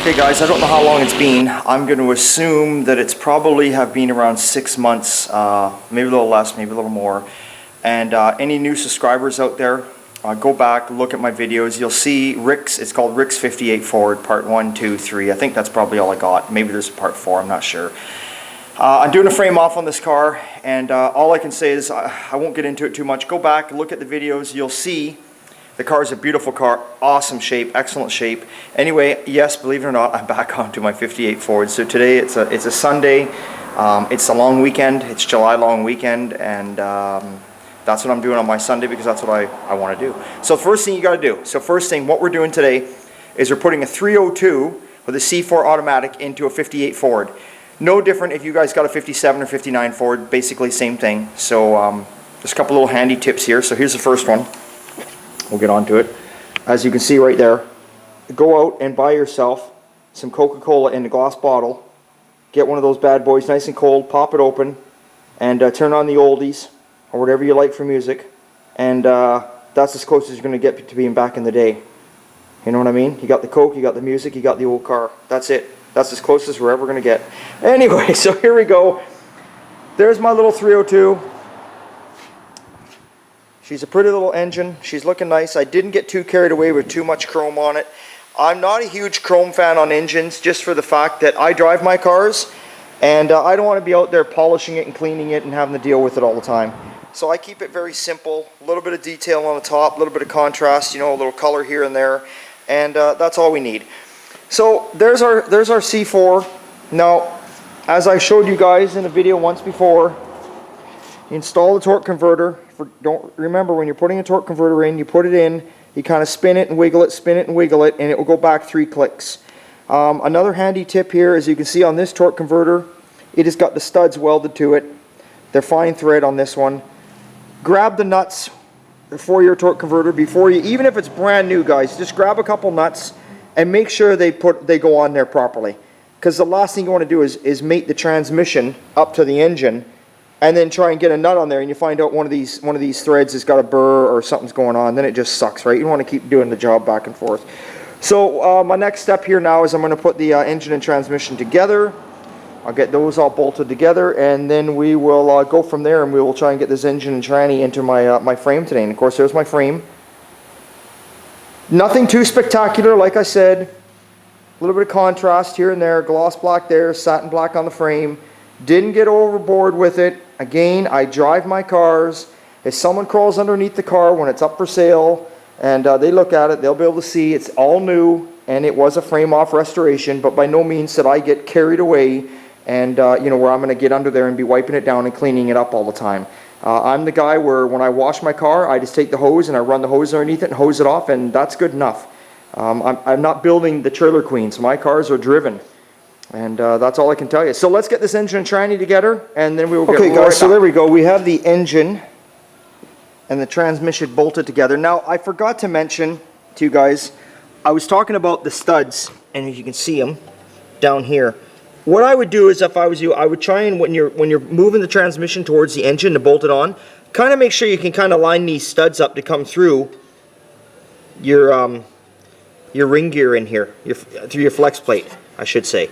Okay guys, I don't know how long it's been. I'm going to assume that it's probably have been around 6 months, maybe a little less, maybe a little more. And any new subscribers out there, go back, look at my videos. You'll see Rick's, it's called Rick's 58 Ford, part 1, 2, 3. I think that's probably all I got. Maybe there's a part 4, I'm not sure. I'm doing a frame off on this car, and all I can say is I won't get into it too much. Go back, look at the videos, you'll see the car is a beautiful car, awesome shape, excellent shape. Anyway, yes, believe it or not, I'm back onto my 58 Ford. So today it's a Sunday, it's a long weekend, it's July long weekend, and that's what I'm doing on my Sunday because that's what I want to do. So first thing you got to do, what we're doing today is we're putting a 302 with a C4 automatic into a 58 Ford. No different if you guys got a 57 or 59 Ford, basically same thing. So there's a couple little handy tips here. So here's the first one. We'll get on to it. As you can see right there, go out and buy yourself some Coca-Cola in a glass bottle. Get one of those bad boys nice and cold, pop it open, and turn on the oldies, or whatever you like for music. And that's as close as you're going to get to being back in the day. You know what I mean? You got the Coke, you got the music, you got the old car. That's it. That's as close as we're ever going to get. Anyway, so here we go. There's my little 302. She's a pretty little engine. She's looking nice. I didn't get too carried away with too much chrome on it. I'm not a huge chrome fan on engines just for the fact that I drive my cars and I don't want to be out there polishing it and cleaning it and having to deal with it all the time. So I keep it very simple. A little bit of detail on the top, a little bit of contrast, you know, a little color here and there, and that's all we need. So there's our C4. Now, as I showed you guys in a video once before, install the torque converter. Don't remember, when you're putting a torque converter in, you put it in, you kind of spin it and wiggle it, spin it and wiggle it, and it will go back 3 clicks. Another handy tip here, as you can see on this torque converter, it has got the studs welded to it. They're fine thread on this one. Grab the nuts for your torque converter before you, even if it's brand new, guys, just grab a couple nuts and make sure they go on there properly. Because the last thing you want to do is mate the transmission up to the engine and then try and get a nut on there and you find out one of these threads has got a burr or something's going on. Then it just sucks, right? You want to keep doing the job back and forth. So my next step here now is I'm going to put the engine and transmission together. I'll get those all bolted together, and then we will go from there, and we will try and get this engine and tranny into my my frame today. And of course, there's my frame. Nothing too spectacular, like I said. A little bit of contrast here and there, gloss black there, satin black on the frame. Didn't get overboard with it. Again, I drive my cars. If someone crawls underneath the car when it's up for sale and they look at it, they'll be able to see it's all new and it was a frame off restoration, but by no means did I get carried away and you know, where I'm going to get under there and be wiping it down and cleaning it up all the time. I'm the guy where when I wash my car, I just take the hose and I run the hose underneath it and hose it off, and that's good enough. I'm not building the trailer queens. My cars are driven. And that's all I can tell you. So let's get this engine and tranny together, and then we will get right. Okay, guys, so there we go. We have the engine and the transmission bolted together. Now, I forgot to mention to you guys, I was talking about the studs, and as you can see them down here. What I would do is, if I was you, I would try and when you're moving the transmission towards the engine to bolt it on, kind of make sure you can kind of line these studs up to come through your ring gear in here, through your flex plate, I should say.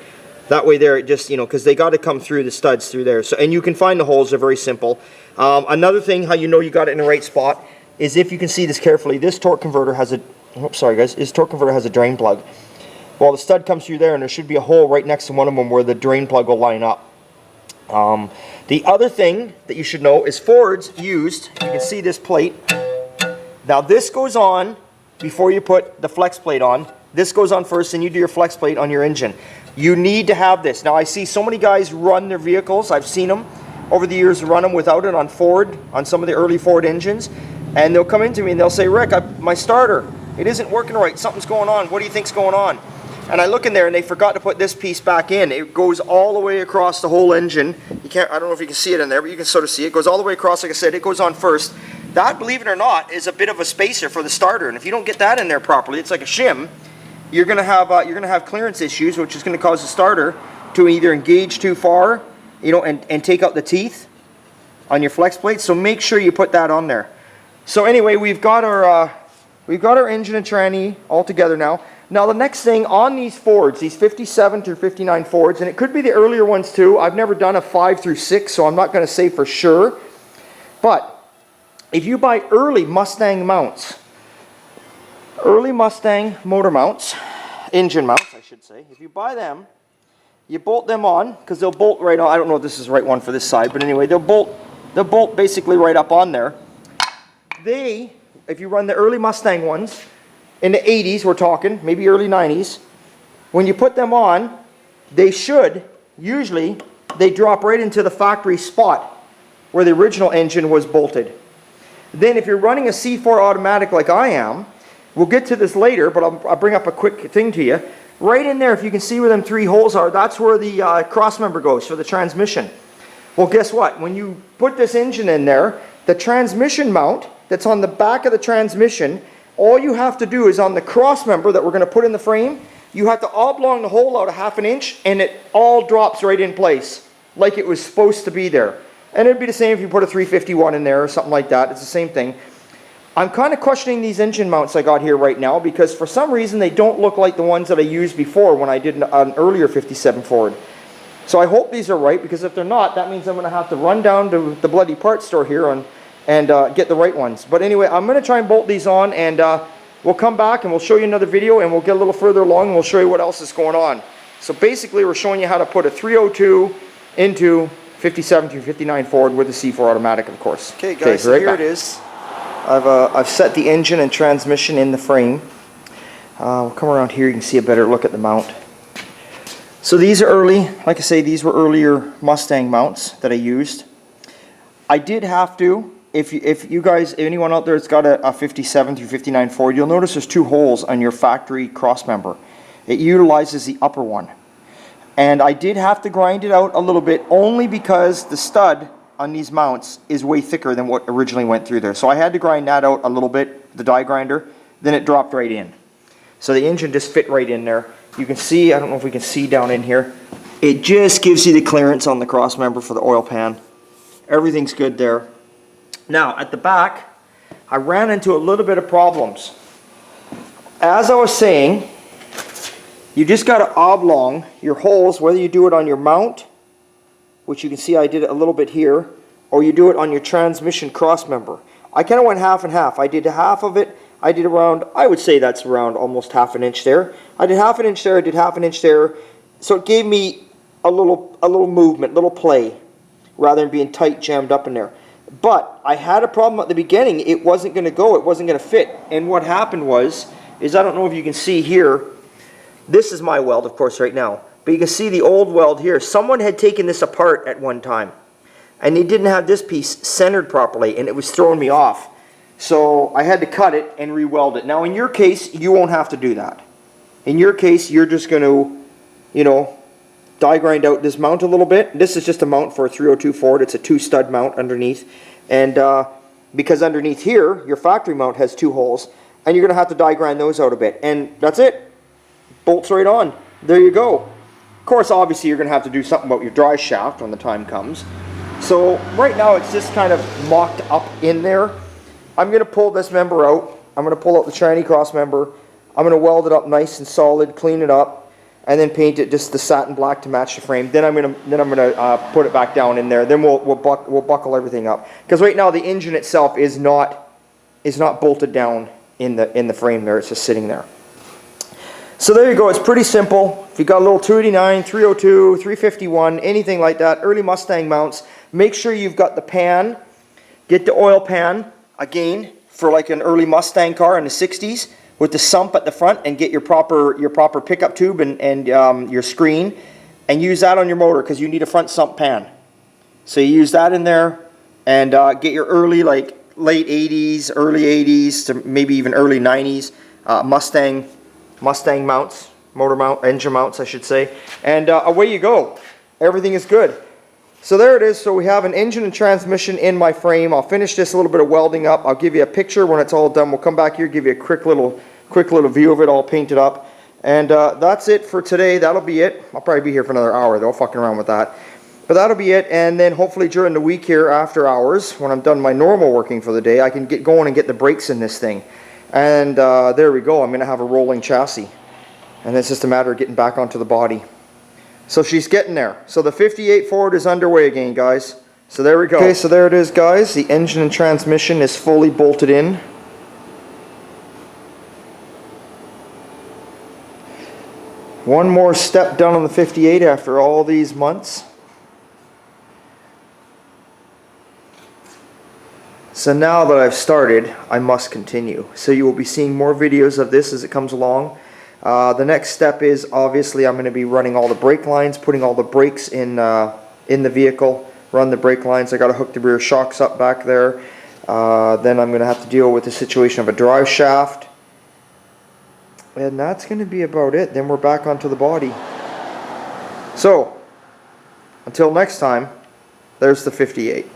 That way there, it just, you know, because they got to come through the studs through there. So, and you can find the holes, they're very simple. Another thing, how you know you got it in the right spot, is if you can see this carefully, this torque converter has a, oops, sorry guys, this torque converter has a drain plug. Well, the stud comes through there, and there should be a hole right next to one of them where the drain plug will line up. The other thing that you should know is Ford's used, you can see this plate. Now this goes on before you put the flex plate on. This goes on first, and you do your flex plate on your engine. You need to have this. Now I see so many guys run their vehicles, I've seen them over the years run them without it on Ford, on some of the early Ford engines, and they'll come into me and they'll say, Rick, my starter, it isn't working right, something's going on, what do you think's going on? And I look in there and they forgot to put this piece back in. It goes all the way across the whole engine. You can't, I don't know if you can see it in there, but you can sort of see it. It goes all the way across, like I said, it goes on first. That, believe it or not, is a bit of a spacer for the starter, and if you don't get that in there properly, it's like a shim. You're going to have clearance issues, which is going to cause the starter to either engage too far, you know, and take out the teeth on your flex plate. So make sure you put that on there. So anyway, we've got our engine and tranny all together now. Now the next thing on these Fords, these 57 through 59 Fords, and it could be the earlier ones too. I've never done a 5 through 6, so I'm not going to say for sure. But if you buy early Mustang mounts, early Mustang motor mounts, engine mounts I should say, if you buy them, you bolt them on, because they'll bolt right on. I don't know if this is the right one for this side, but anyway, they'll bolt basically right up on there. If you run the early Mustang ones, in the 80s we're talking, maybe early 90s, when you put them on, usually they drop right into the factory spot where the original engine was bolted. Then if you're running a C4 automatic like I am, we'll get to this later, but I'll bring up a quick thing to you. Right in there, if you can see where them 3 holes are, that's where the crossmember goes for the transmission. Well, guess what? When you put this engine in there, the transmission mount that's on the back of the transmission, all you have to do is on the crossmember that we're going to put in the frame, you have to oblong the hole out a ½ an inch, and it all drops right in place like it was supposed to be there. And it'd be the same if you put a 351 in there or something like that. It's the same thing. I'm kind of questioning these engine mounts I got here right now, because for some reason they don't look like the ones that I used before when I did an earlier 57 Ford. So I hope these are right, because if they're not, that means I'm going to have to run down to the bloody parts store here and get the right ones. But anyway, I'm going to try and bolt these on, and we'll come back and we'll show you another video, and we'll get a little further along and we'll show you what else is going on. So basically we're showing you how to put a 302 into 57 through 59 Ford with a C4 automatic, of course. Okay guys, so here it is. I've set the engine and transmission in the frame. We'll come around here, you can see a better look at the mount. So these are early, like I say, these were earlier Mustang mounts that I used. I did have to, if you guys, anyone out there that's got a 57 through 59 Ford, you'll notice there's 2 holes on your factory crossmember. It utilizes the upper one. And I did have to grind it out a little bit, only because the stud on these mounts is way thicker than what originally went through there. So I had to grind that out a little bit, the die grinder, then it dropped right in. So the engine just fit right in there. You can see, I don't know if we can see down in here, it just gives you the clearance on the crossmember for the oil pan. Everything's good there. Now at the back, I ran into a little bit of problems. As I was saying, you just got to oblong your holes, whether you do it on your mount, which you can see I did it a little bit here, or you do it on your transmission crossmember. I kind of went half and half. I did half of it. I did around, I would say that's around almost ½ an inch there. I did ½ an inch there, I did ½ an inch there. So it gave me a little movement, little play, rather than being tight jammed up in there. But I had a problem at the beginning. It wasn't going to go. It wasn't going to fit. And what happened is I don't know if you can see here. This is my weld, of course, right now. But you can see the old weld here. Someone had taken this apart at one time, and they didn't have this piece centered properly, and it was throwing me off. So I had to cut it and re-weld it. Now in your case, you won't have to do that. In your case, you're just going to, you know, die grind out this mount a little bit. This is just a mount for a 302 Ford. It's a 2-stud mount underneath. And because underneath here, your factory mount has 2 holes, and you're going to have to die grind those out a bit. And that's it. Bolts right on. There you go. Of course, obviously, you're going to have to do something about your dry shaft when the time comes. So right now, it's just kind of mocked up in there. I'm going to pull this member out. I'm going to pull out the tranny cross member. I'm going to weld it up nice and solid, clean it up, and then paint it just the satin black to match the frame. Then I'm going to put it back down in there. Then we'll buckle everything up, because right now the engine itself is not bolted down in the frame there. It's just sitting there. So there you go. It's pretty simple. If you got a little 289, 302, 351, anything like that, early Mustang mounts, make sure you've got the pan. Get the oil pan. Again, for like an early Mustang car in the 60s, with the sump at the front, and get your proper pickup tube and your screen, and use that on your motor, because you need a front sump pan. So you use that in there, and get your early, like late 80s, early 80s to maybe even early 90s Mustang mounts, motor mount, engine mounts I should say, and away you go. Everything is good. So there it is. So we have an engine and transmission in my frame. I'll finish this a little bit of welding up. I'll give you a picture when it's all done. We'll come back here, give you a quick little view of it all painted up. And that's it for today. That'll be it. I'll probably be here for another hour though, fucking around with that. But that'll be it. And then hopefully during the week here after hours, when I'm done my normal working for the day, I can get going and get the brakes in this thing. And there we go. I'm going to have a rolling chassis. And it's just a matter of getting back onto the body. So she's getting there. So the 58 Ford is underway again, guys. So there we go. Okay, so there it is, guys. The engine and transmission is fully bolted in. One more step done on the 58 after all these months. So now that I've started, I must continue. So you will be seeing more videos of this as it comes along. The next step is, obviously, I'm going to be running all the brake lines, putting all the brakes in the vehicle, run the brake lines. I got to hook the rear shocks up back there. Then I'm going to have to deal with the situation of a drive shaft. And that's going to be about it. Then we're back onto the body. So, until next time, there's the 58.